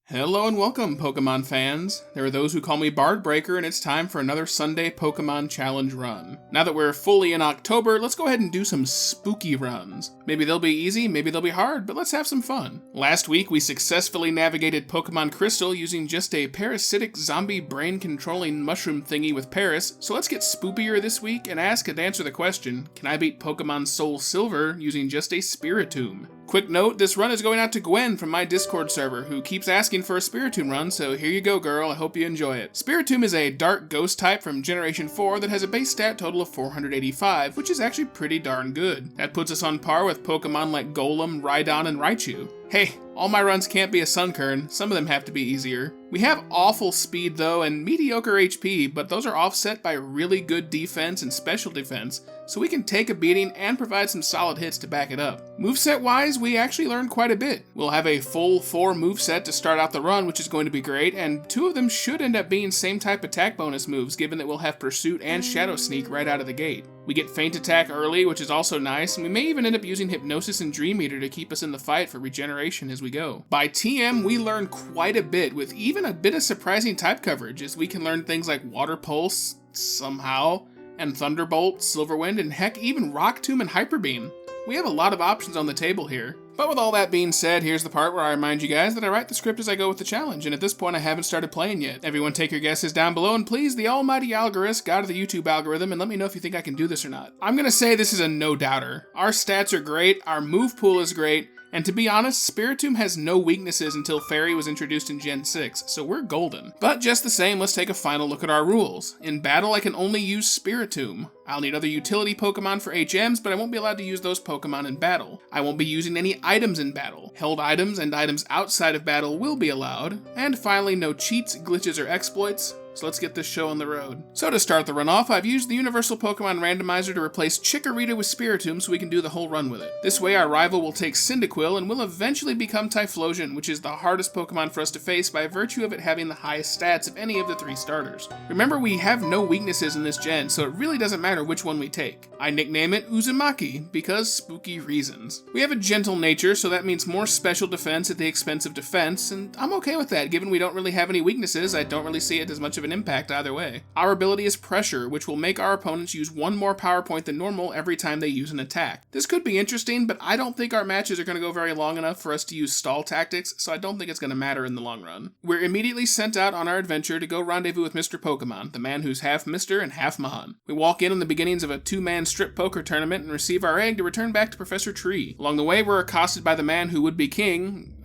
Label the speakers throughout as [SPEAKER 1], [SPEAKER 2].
[SPEAKER 1] Hello and welcome, Pokemon fans. There are those who call me Bard Breaker, and it's time for another Sunday Pokemon Challenge run. Now that we're fully in October, let's go ahead and do some spooky runs. Maybe they'll be easy, maybe they'll be hard, but let's have some fun. Last week, we successfully navigated Pokemon Crystal using just a parasitic zombie brain-controlling mushroom thingy with Paris, so let's get spookier this week and ask and answer the question, can I beat Pokemon Soulsilver using just a Spiritomb? Quick note, this run is going out to Gwen from my Discord server, who keeps asking for a Spiritomb run, so here you go, girl. I hope you enjoy it. Spiritomb is a dark ghost type from Generation 4 that has a base stat total of 485, which is actually pretty darn good. That puts us on par with Pokemon like Golem, Rhydon, and Raichu. Hey, all my runs can't be a Sunkern, some of them have to be easier. We have awful speed though, and mediocre HP, but those are offset by really good defense and special defense, so we can take a beating and provide some solid hits to back it up. Moveset wise, we actually learned quite a bit. We'll have a full 4 moveset to start out the run, which is going to be great, and 2 of them should end up being same type attack bonus moves, given that we'll have Pursuit and Shadow Sneak right out of the gate. We get Feint Attack early, which is also nice, and we may even end up using Hypnosis and Dream Eater to keep us in the fight for regeneration as we go. By TM, we learn quite a bit, with even a bit of surprising type coverage, as we can learn things like Water Pulse, somehow, and Thunderbolt, Silver Wind, and heck, even Rock Tomb and Hyper Beam. We have a lot of options on the table here. But with all that being said, here's the part where I remind you guys that I write the script as I go with the challenge, and at this point I haven't started playing yet. Everyone take your guesses down below, and please, the almighty algorithm, God of the YouTube algorithm, and let me know if you think I can do this or not. I'm gonna say this is a no-doubter. Our stats are great, our move pool is great, and to be honest, Spiritomb has no weaknesses until Fairy was introduced in Gen 6, so we're golden. But just the same, let's take a final look at our rules. In battle, I can only use Spiritomb. I'll need other utility Pokemon for HMs, but I won't be allowed to use those Pokemon in battle. I won't be using any items in battle. Held items and items outside of battle will be allowed. And finally, no cheats, glitches, or exploits. So let's get this show on the road. So to start the run off, I've used the Universal Pokemon Randomizer to replace Chikorita with Spiritomb so we can do the whole run with it. This way our rival will take Cyndaquil and will eventually become Typhlosion, which is the hardest Pokemon for us to face by virtue of it having the highest stats of any of the 3 starters. Remember, we have no weaknesses in this gen, so it really doesn't matter which one we take. I nickname it Uzumaki, because spooky reasons. We have a gentle nature, so that means more special defense at the expense of defense, and I'm okay with that. Given we don't really have any weaknesses, I don't really see it as much of an impact either way. Our ability is Pressure, which will make our opponents use 1 more power point than normal every time they use an attack. This could be interesting, but I don't think our matches are going to go very long enough for us to use stall tactics, so I don't think it's going to matter in the long run. We're immediately sent out on our adventure to go rendezvous with Mr. Pokemon, the man who's half Mr. and half Mahan. We walk in on the beginnings of a 2-man strip poker tournament and receive our egg to return back to Professor Tree. Along the way, we're accosted by the man who would be king,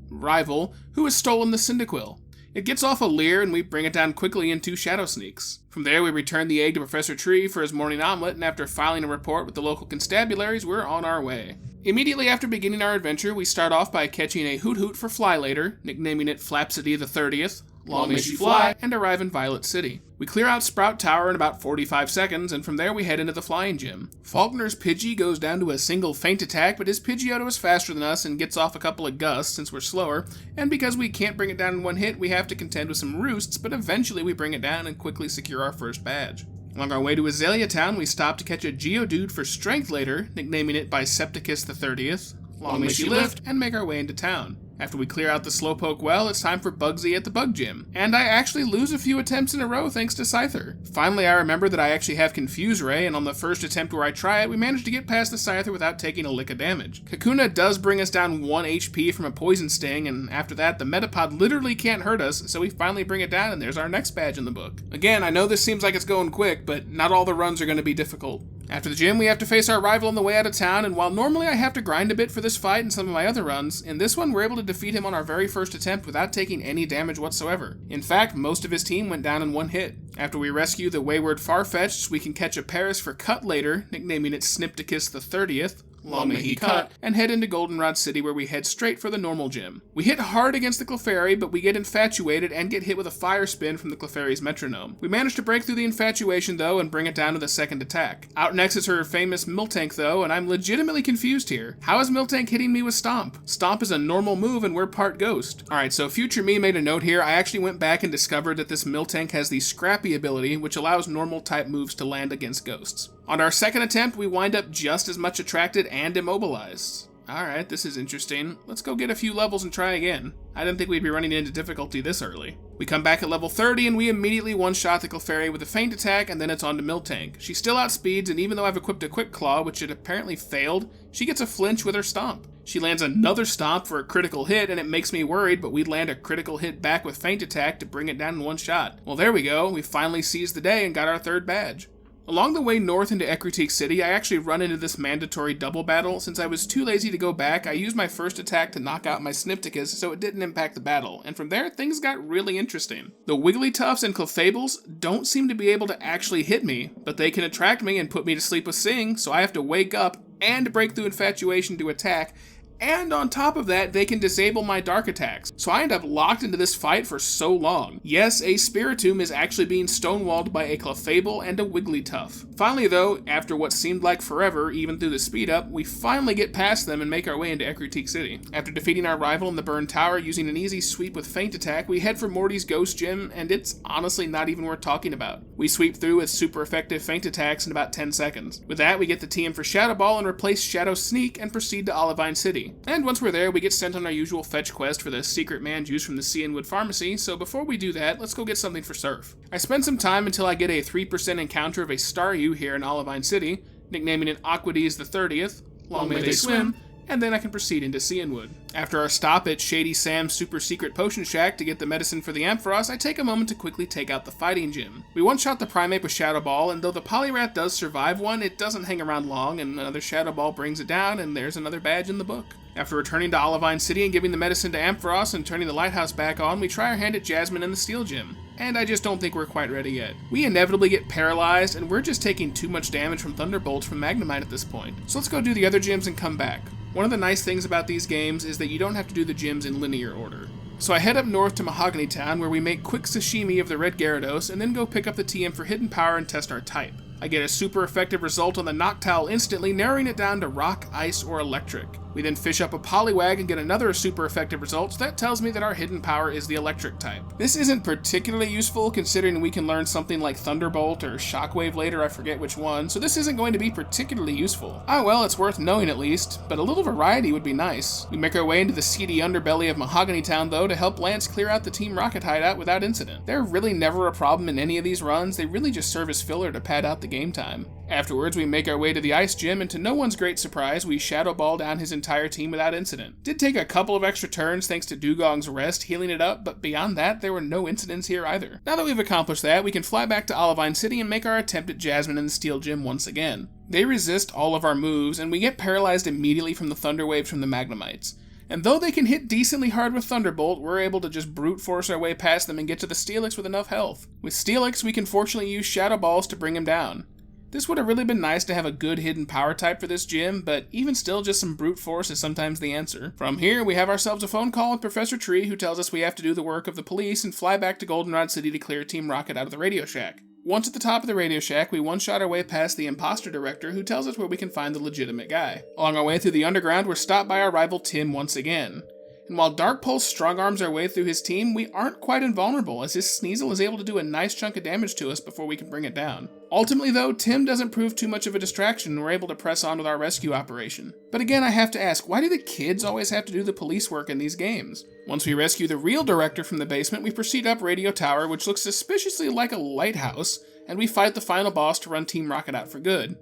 [SPEAKER 1] rival, who has stolen the Cyndaquil. It gets off a leer, and we bring it down quickly in 2 Shadow Sneaks. From there, we return the egg to Professor Tree for his morning omelet, and after filing a report with the local constabularies, we're on our way. Immediately after beginning our adventure, we start off by catching a Hoot for Flylater, nicknaming it Flapsity the 30th, Long May She Fly, and arrive in Violet City. We clear out Sprout Tower in about 45 seconds, and from there we head into the Flying Gym. Faulkner's Pidgey goes down to a single Feint Attack, but his Pidgeotto is faster than us and gets off a couple of gusts since we're slower, and because we can't bring it down in one hit, we have to contend with some Roosts, but eventually we bring it down and quickly secure our first badge. Along our way to Azalea Town, we stop to catch a Geodude for Strength later, nicknaming it Bicepticus the 30th, Long May She Lift, and make our way into town. After we clear out the Slowpoke well, it's time for Bugsy at the Bug Gym. And I actually lose a few attempts in a row thanks to Scyther. Finally, I remember that I actually have Confuse Ray, and on the first attempt where I try it, we managed to get past the Scyther without taking a lick of damage. Kakuna does bring us down 1 HP from a Poison Sting, and after that, the Metapod literally can't hurt us, so we finally bring it down, and there's our next badge in the book. Again, I know this seems like it's going quick, but not all the runs are going to be difficult. After the gym, we have to face our rival on the way out of town, and while normally I have to grind a bit for this fight and some of my other runs, in this one we're able to defeat him on our very first attempt without taking any damage whatsoever. In fact, most of his team went down in 1 hit. After we rescue the wayward Farfetch'd, we can catch a Paris for Cut later, nicknaming it Snipticus the 30th, Long May He Cut, and head into Goldenrod City where we head straight for the normal gym. We hit hard against the Clefairy, but we get infatuated and get hit with a Fire Spin from the Clefairy's Metronome. We manage to break through the infatuation though and bring it down to the second attack. Out next is her famous Miltank though, and I'm legitimately confused here. How is Miltank hitting me with Stomp? Stomp is a normal move and we're part Ghost. Alright, so future me made a note here. I actually went back and discovered that this Miltank has the Scrappy ability, which allows normal type moves to land against Ghosts. On our second attempt, we wind up just as much attracted and immobilized. Alright, this is interesting. Let's go get a few levels and try again. I didn't think we'd be running into difficulty this early. We come back at level 30 and we immediately one-shot the Clefairy with a feint attack, and then it's on to Miltank. She still outspeeds, and even though I've equipped a Quick Claw, which had apparently failed, she gets a flinch with her Stomp. She lands another Stomp for a critical hit, and it makes me worried, but we land a critical hit back with feint attack to bring it down in one shot. Well, there we go. We finally seized the day and got our third badge. Along the way north into Ecruteak City, I actually run into this mandatory double battle. Since I was too lazy to go back, I used my first attack to knock out my Snipticus so it didn't impact the battle, and from there, things got really interesting. The Wigglytuffs and Clefables don't seem to be able to actually hit me, but they can attract me and put me to sleep with Sing, so I have to wake up and break through Infatuation to attack, and on top of that, they can disable my dark attacks. So I end up locked into this fight for so long. Yes, a Spiritomb is actually being stonewalled by a Clefable and a Wigglytuff. Finally though, after what seemed like forever, even through the speed up, we finally get past them and make our way into Ecruteak City. After defeating our rival in the Burn Tower using an easy sweep with feint attack, we head for Morty's Ghost Gym, and it's honestly not even worth talking about. We sweep through with super effective feint attacks in about 10 seconds. With that, we get the TM for Shadow Ball and replace Shadow Sneak and proceed to Olivine City. And once we're there, we get sent on our usual fetch quest for the secret man juice from the Sianwood Pharmacy, so before we do that, let's go get something for Surf. I spend some time until I get a 3% encounter of a Staryu here in Olivine City, nicknaming it Aquades the 30th, long may they swim, and then I can proceed into Sianwood. After our stop at Shady Sam's super secret potion shack to get the medicine for the Ampharos, I take a moment to quickly take out the fighting gym. We one-shot the Primeape with Shadow Ball, and though the Poliwrath does survive one, it doesn't hang around long, and another Shadow Ball brings it down, and there's another badge in the book. After returning to Olivine City and giving the medicine to Ampharos and turning the lighthouse back on, we try our hand at Jasmine in the Steel Gym. And I just don't think we're quite ready yet. We inevitably get paralyzed, and we're just taking too much damage from Thunderbolts from Magnemite at this point. So let's go do the other gyms and come back. One of the nice things about these games is that you don't have to do the gyms in linear order. So I head up north to Mahogany Town, where we make quick sashimi of the red Gyarados, and then go pick up the TM for Hidden Power and test our type. I get a super effective result on the Noctowl instantly, narrowing it down to Rock, Ice, or Electric. We then fish up a Poliwag and get another super effective result, so that tells me that our Hidden Power is the Electric type. This isn't particularly useful considering we can learn something like Thunderbolt or Shockwave later, I forget which one, so this isn't going to be particularly useful. Ah well, it's worth knowing at least, but a little variety would be nice. We make our way into the seedy underbelly of Mahogany Town though to help Lance clear out the Team Rocket hideout without incident. They're really never a problem in any of these runs, they really just serve as filler to pad out the game time. Afterwards, we make our way to the Ice Gym, and to no one's great surprise, we Shadow Ball down his entire team without incident. Did take a couple of extra turns thanks to Dugong's rest healing it up, but beyond that, there were no incidents here either. Now that we've accomplished that, we can fly back to Olivine City and make our attempt at Jasmine in the Steel Gym once again. They resist all of our moves, and we get paralyzed immediately from the Thunder Waves from the Magnemites. And though they can hit decently hard with Thunderbolt, we're able to just brute force our way past them and get to the Steelix with enough health. With Steelix, we can fortunately use Shadow Balls to bring him down. This would have really been nice to have a good hidden power type for this gym, but even still, just some brute force is sometimes the answer. From here, we have ourselves a phone call with Professor Tree, who tells us we have to do the work of the police and fly back to Goldenrod City to clear Team Rocket out of the Radio Shack. Once at the top of the Radio Shack, we one-shot our way past the imposter director, who tells us where we can find the legitimate guy. Along our way through the underground, we're stopped by our rival Tim once again. And while Dark Pulse strong-arms our way through his team, we aren't quite invulnerable, as his Sneasel is able to do a nice chunk of damage to us before we can bring it down. Ultimately though, Tim doesn't prove too much of a distraction and we're able to press on with our rescue operation. But again, I have to ask, why do the kids always have to do the police work in these games? Once we rescue the real director from the basement, we proceed up Radio Tower, which looks suspiciously like a lighthouse, and we fight the final boss to run Team Rocket out for good.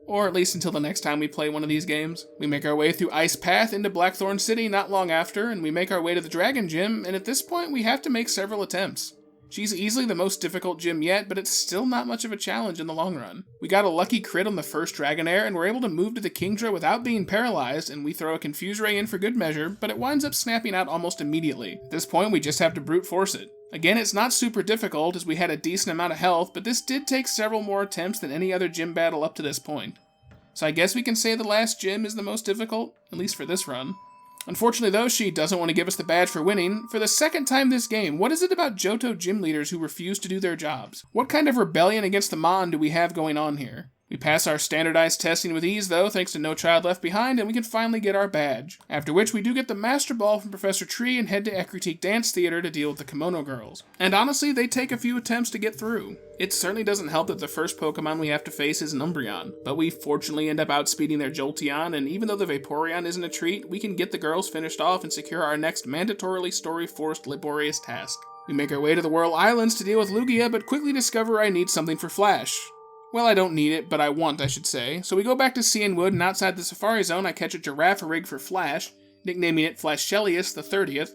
[SPEAKER 1] Or at least until the next time we play one of these games. We make our way through Ice Path into Blackthorn City not long after, and we make our way to the Dragon Gym, and at this point we have to make several attempts. She's easily the most difficult gym yet, but it's still not much of a challenge in the long run. We got a lucky crit on the first Dragonair, and we're able to move to the Kingdra without being paralyzed, and we throw a Confuse Ray in for good measure, but it winds up snapping out almost immediately. At this point, we just have to brute force it. Again, it's not super difficult, as we had a decent amount of health, but this did take several more attempts than any other gym battle up to this point. So I guess we can say the last gym is the most difficult, at least for this run. Unfortunately though, she doesn't want to give us the badge for winning. For the second time this game, what is it about Johto gym leaders who refuse to do their jobs? What kind of rebellion against the Mon do we have going on here? We pass our standardized testing with ease though, thanks to No Child Left Behind, and we can finally get our badge. After which we do get the Master Ball from Professor Tree and head to Ekritique Dance Theater to deal with the Kimono Girls. And honestly, they take a few attempts to get through. It certainly doesn't help that the first Pokemon we have to face is an Umbreon, but we fortunately end up outspeeding their Jolteon, and even though the Vaporeon isn't a treat, we can get the girls finished off and secure our next mandatorily story-forced laborious task. We make our way to the Whirl Islands to deal with Lugia, but quickly discover I need something for Flash. Well, I don't need it, but I want, I should say. So we go back to Sianwood, and outside the Safari Zone, I catch a Girafarig for Flash, nicknaming it Flashelius the 30th,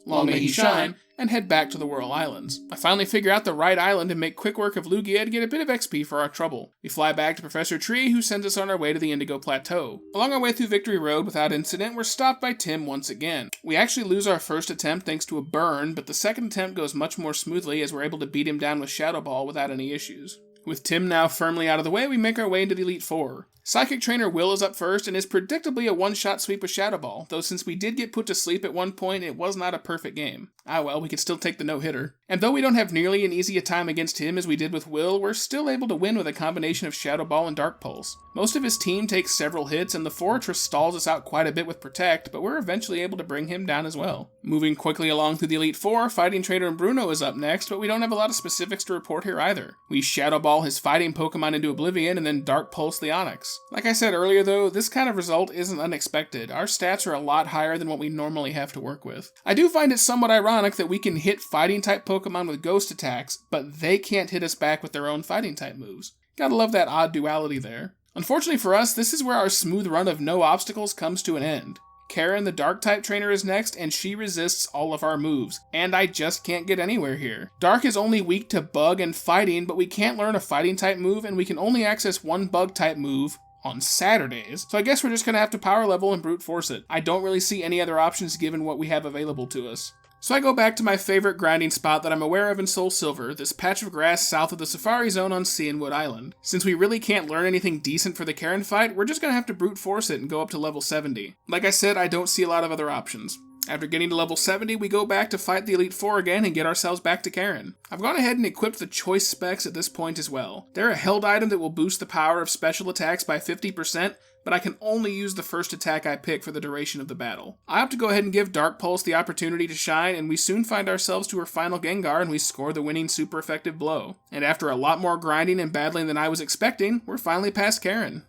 [SPEAKER 1] long may he shine, and head back to the Whirl Islands. I finally figure out the right island and make quick work of Lugia to get a bit of XP for our trouble. We fly back to Professor Tree, who sends us on our way to the Indigo Plateau. Along our way through Victory Road without incident, we're stopped by Tim once again. We actually lose our first attempt thanks to a burn, but the second attempt goes much more smoothly as we're able to beat him down with Shadow Ball without any issues. With Tim now firmly out of the way, we make our way into the Elite Four. Psychic Trainer Will is up first and is predictably a one-shot sweep with Shadow Ball, though since we did get put to sleep at one point, it was not a perfect game. Ah well, we could still take the no-hitter. And though we don't have nearly as easy a time against him as we did with Will, we're still able to win with a combination of Shadow Ball and Dark Pulse. Most of his team takes several hits, and the Fortress stalls us out quite a bit with Protect, but we're eventually able to bring him down as well. Moving quickly along through the Elite Four, Fighting Trainer and Bruno is up next, but we don't have a lot of specifics to report here either. We Shadow Ball his fighting Pokemon into Oblivion, and then Dark Pulse the Onix. Like I said earlier though, this kind of result isn't unexpected. Our stats are a lot higher than what we normally have to work with. I do find it somewhat ironic that we can hit fighting type Pokemon with ghost attacks, but they can't hit us back with their own fighting type moves. Gotta love that odd duality there. Unfortunately for us, this is where our smooth run of no obstacles comes to an end. Karen, the Dark type trainer, is next, and she resists all of our moves, and I just can't get anywhere here. Dark is only weak to Bug and Fighting, but we can't learn a Fighting type move, and we can only access one Bug type move on Saturdays, so I guess we're just gonna have to power level and brute force it. I don't really see any other options given what we have available to us. So I go back to my favorite grinding spot that I'm aware of in Soulsilver, this patch of grass south of the Safari Zone on Sianwood Island. Since we really can't learn anything decent for the Karen fight, we're just gonna have to brute force it and go up to level 70. Like I said, I don't see a lot of other options. After getting to level 70, we go back to fight the Elite Four again and get ourselves back to Karen. I've gone ahead and equipped the choice specs at this point as well. They're a held item that will boost the power of special attacks by 50%, but I can only use the first attack I pick for the duration of the battle. I have to go ahead and give Dark Pulse the opportunity to shine, and we soon find ourselves to her final Gengar and we score the winning super effective blow. And after a lot more grinding and battling than I was expecting, we're finally past Karen.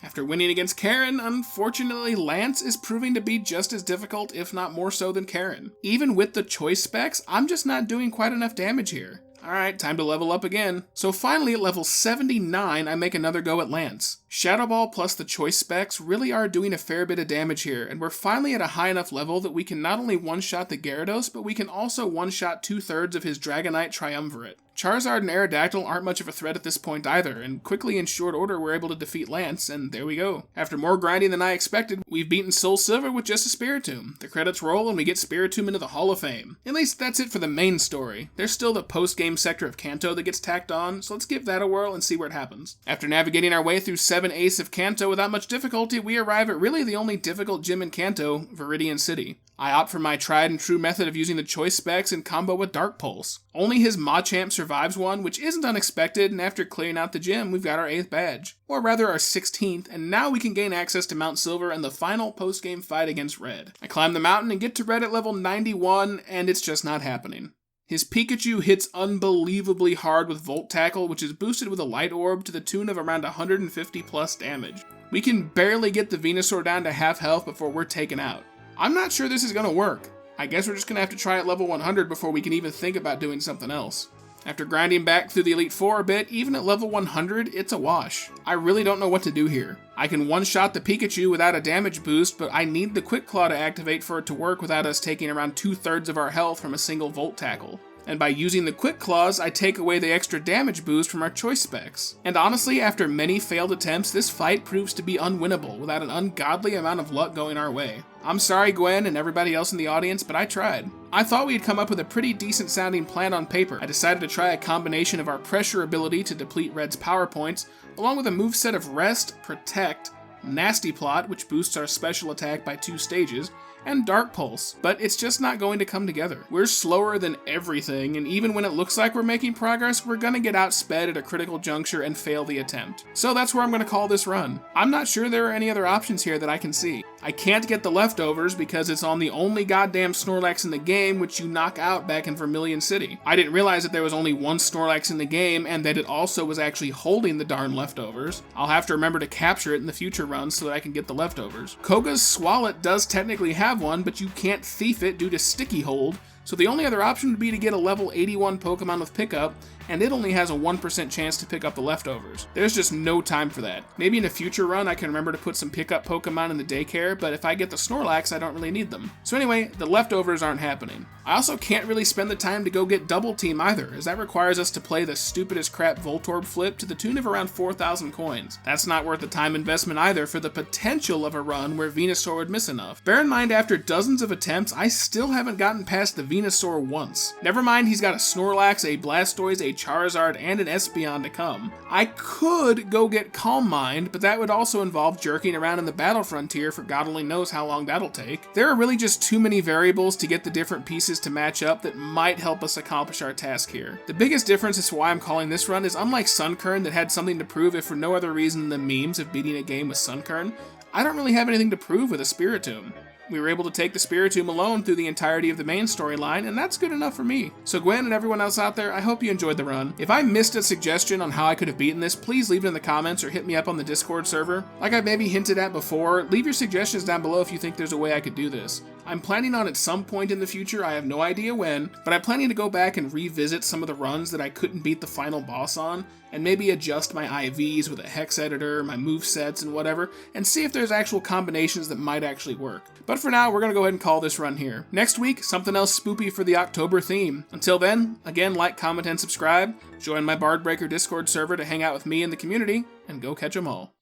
[SPEAKER 1] After winning against Karen, unfortunately Lance is proving to be just as difficult, if not more so than Karen. Even with the choice specs, I'm just not doing quite enough damage here. Alright, time to level up again. So finally at level 79, I make another go at Lance. Shadow Ball plus the choice specs really are doing a fair bit of damage here, and we're finally at a high enough level that we can not only one-shot the Gyarados, but we can also one-shot 2/3 of his Dragonite Triumvirate. Charizard and Aerodactyl aren't much of a threat at this point either, and quickly in short order we're able to defeat Lance, and there we go. After more grinding than I expected, we've beaten Soulsilver with just a Spiritomb. The credits roll and we get Spiritomb into the Hall of Fame. At least that's it for the main story. There's still the post-game sector of Kanto that gets tacked on, so let's give that a whirl and see where it happens. After navigating our way through 7 Ace of Kanto without much difficulty, we arrive at really the only difficult gym in Kanto, Viridian City. I opt for my tried and true method of using the choice specs in combo with Dark Pulse. Only his Machamp survives one, which isn't unexpected, and after clearing out the gym, we've got our 8th badge. Or rather our 16th, and now we can gain access to Mount Silver and the final post-game fight against Red. I climb the mountain and get to Red at level 91, and it's just not happening. His Pikachu hits unbelievably hard with Volt Tackle, which is boosted with a Light Orb to the tune of around 150 plus damage. We can barely get the Venusaur down to half health before we're taken out. I'm not sure this is gonna work. I guess we're just gonna have to try at level 100 before we can even think about doing something else. After grinding back through the Elite Four a bit, even at level 100, it's a wash. I really don't know what to do here. I can one-shot the Pikachu without a damage boost, but I need the Quick Claw to activate for it to work without us taking around 2/3 of our health from a single Volt Tackle. And by using the Quick Claws, I take away the extra damage boost from our choice specs. And honestly, after many failed attempts, this fight proves to be unwinnable without an ungodly amount of luck going our way. I'm sorry, Gwen and everybody else in the audience, but I tried. I thought we had come up with a pretty decent sounding plan on paper. I decided to try a combination of our pressure ability to deplete Red's power points, along with a moveset of Rest, Protect, Nasty Plot, which boosts our special attack by 2 stages, and Dark Pulse, but it's just not going to come together. We're slower than everything, and even when it looks like we're making progress, we're gonna get outsped at a critical juncture and fail the attempt. So that's where I'm gonna call this run. I'm not sure there are any other options here that I can see. I can't get the leftovers because it's on the only goddamn Snorlax in the game, which you knock out back in Vermilion City. I didn't realize that there was only one Snorlax in the game and that it also was actually holding the darn leftovers. I'll have to remember to capture it in the future runs so that I can get the leftovers. Koga's Swalot does technically have one, but you can't thief it due to Sticky Hold, so the only other option would be to get a level 81 Pokemon with Pickup, and it only has a 1% chance to pick up the leftovers. There's just no time for that. Maybe in a future run I can remember to put some pickup Pokemon in the daycare, but if I get the Snorlax, I don't really need them. So anyway, the leftovers aren't happening. I also can't really spend the time to go get Double Team either, as that requires us to play the stupidest crap Voltorb flip to the tune of around 4,000 coins. That's not worth the time investment either for the potential of a run where Venusaur would miss enough. Bear in mind, after dozens of attempts, I still haven't gotten past the Venusaur once. Never mind he's got a Snorlax, a Blastoise, a Charizard, and an Espeon to come. I could go get Calm Mind, but that would also involve jerking around in the Battle Frontier for God only knows how long that'll take. There are really just too many variables to get the different pieces to match up that might help us accomplish our task here. The biggest difference as to why I'm calling this run is unlike Sunkern that had something to prove if for no other reason than the memes of beating a game with Sunkern, I don't really have anything to prove with a Spiritomb. We were able to take the Spiritomb alone through the entirety of the main storyline, and that's good enough for me. So Gwen and everyone else out there, I hope you enjoyed the run. If I missed a suggestion on how I could have beaten this, please leave it in the comments or hit me up on the Discord server. Like I maybe hinted at before, leave your suggestions down below if you think there's a way I could do this. I'm planning on at some point in the future, I have no idea when, but I'm planning to go back and revisit some of the runs that I couldn't beat the final boss on, and maybe adjust my IVs with a hex editor, my movesets and whatever, and see if there's actual combinations that might actually work. But for now, we're going to go ahead and call this run here. Next week, something else spoopy for the October theme. Until then, again, like, comment, and subscribe, join my Bard Breaker Discord server to hang out with me and the community, and go catch 'em all.